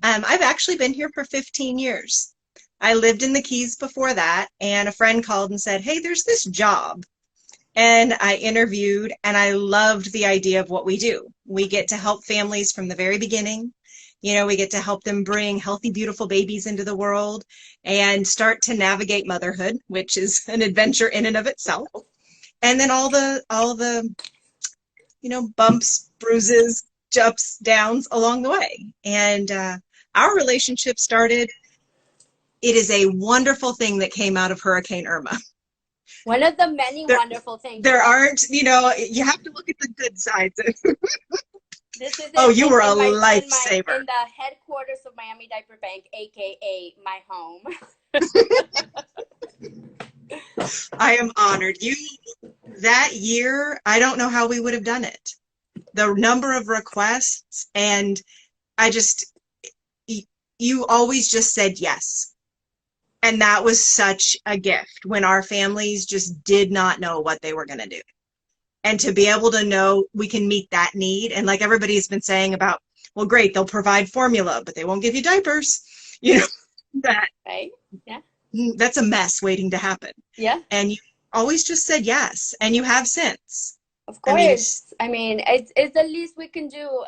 I've actually been here for 15 years. I lived in the Keys before that, and a friend called and said, "Hey, there's this job." And I interviewed, and I loved the idea of what we do. We get to help families from the very beginning. We get to help them bring healthy, beautiful babies into the world and start to navigate motherhood, which is an adventure in and of itself. And then all the bumps, bruises, ups, downs along the way. And our relationship started. It is a wonderful thing that came out of Hurricane Irma. One of the many There, wonderful things. there aren't, you have to look at the good sides. This is Oh, you were a lifesaver. In the headquarters of Miami Diaper Bank, aka my home. I am honored. That year, I don't know how we would have done it. The number of requests, and you always just said yes. And that was such a gift when our families just did not know what they were going to do. And to be able to know we can meet that need. And like everybody's been saying about, well, great, they'll provide formula, but they won't give you diapers. That right? Yeah. That's a mess waiting to happen. Yeah. And you always just said yes. And you have since. Of course. I mean it's the least we can do.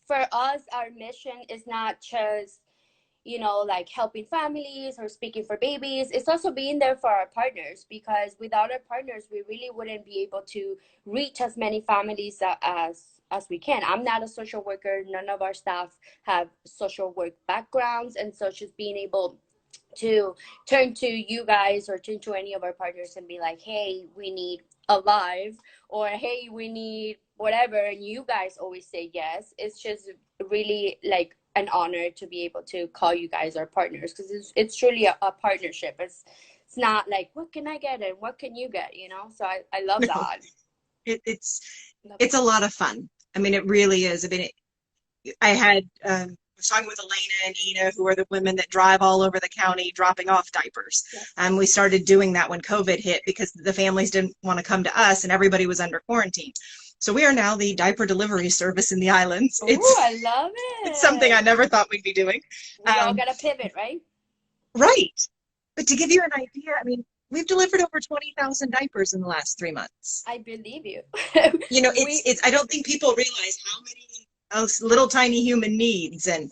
For us, our mission is not just like helping families or speaking for babies. It's also being there for our partners, because without our partners, we really wouldn't be able to reach as many families as we can. I'm not a social worker. None of our staff have social work backgrounds. And so just being able to turn to you guys or turn to any of our partners and be like, hey, we need Alive, or hey, we need whatever, and you guys always say yes. It's just really like an honor to be able to call you guys our partners, because it's truly a partnership. It's not like, what can I get and what can you get, so I love that. It's a lot of fun. I mean, it really is. I mean, I was talking with Elena and Ina, who are the women that drive all over the county dropping off diapers. Yes. We started doing that when COVID hit, because the families didn't want to come to us and everybody was under quarantine. So we are now the diaper delivery service in the islands. Oh, I love it. It's something I never thought we'd be doing. We all got to pivot, right? Right. But to give you an idea, I mean, we've delivered over 20,000 diapers in the last 3 months. I believe you. It's I don't think people realize how many little tiny human needs and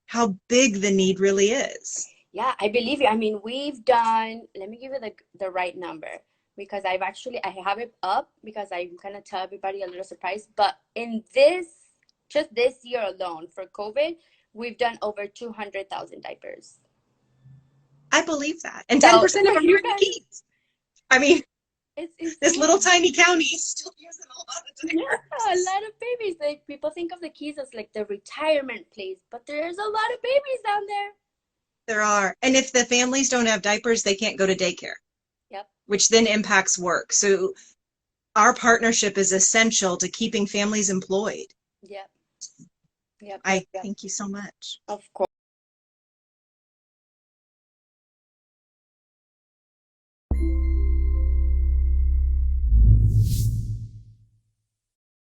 how big the need really is. Yeah, I believe you. I mean, we've done, let me give you the right number, because I have it up, because I'm going to tell everybody a little surprise. But in just this year alone for COVID, we've done over 200,000 diapers. I believe that. And 10% of them are in the Keys. I mean, this little tiny county is still using a lot of diapers. Yeah, a lot of babies. Like, people think of the Keys as like the retirement place, but there's a lot of babies down there. There are. And if the families don't have diapers, they can't go to daycare. Yep. Which then impacts work. So our partnership is essential to keeping families employed. Yep. Thank you so much. Of course.